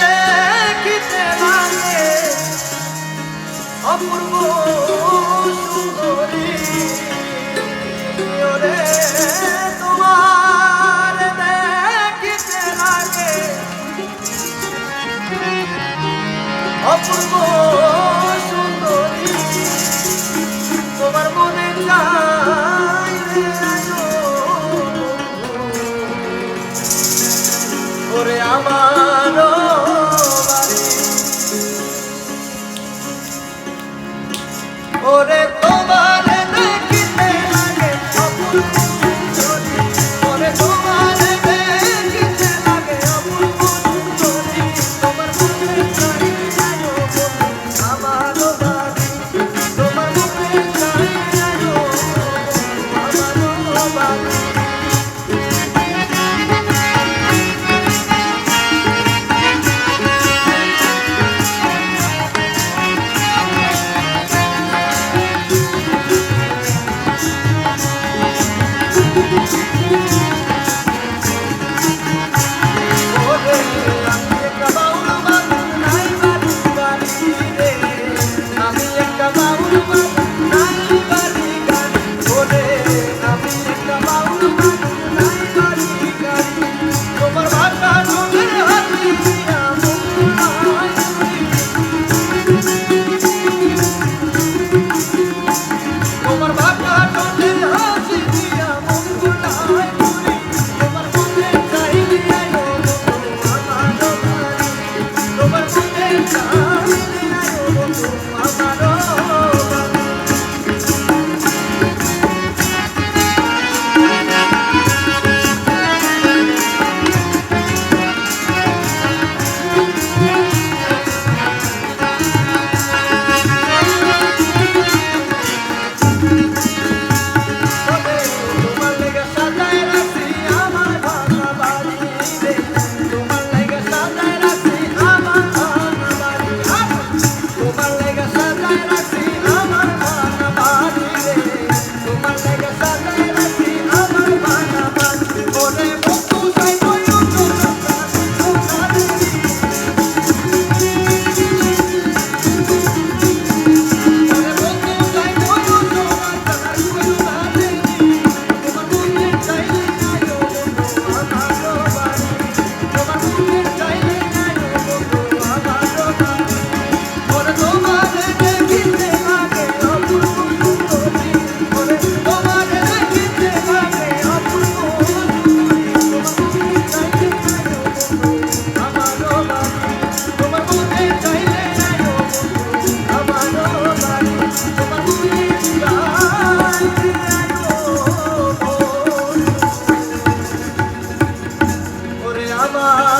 দেখিতে লাগে অপূর্ব সুন্দরী ওরে তোমার দেখিতে লাগে অপূর্ব সুন্দরী তোমার মনে চাই রে আয়ো ওরে আমার বাড়ি ওরে তোমার দেখিতে লাগে অপূর্ব সুন্দরী ওরে তোমার দেখিতে লাগে অপূর্ব সুন্দরী তোমার মনে চাই আয়ো আমার বাড়ি তোমার মনে চাই আয়ো আমার বাড়ি আমার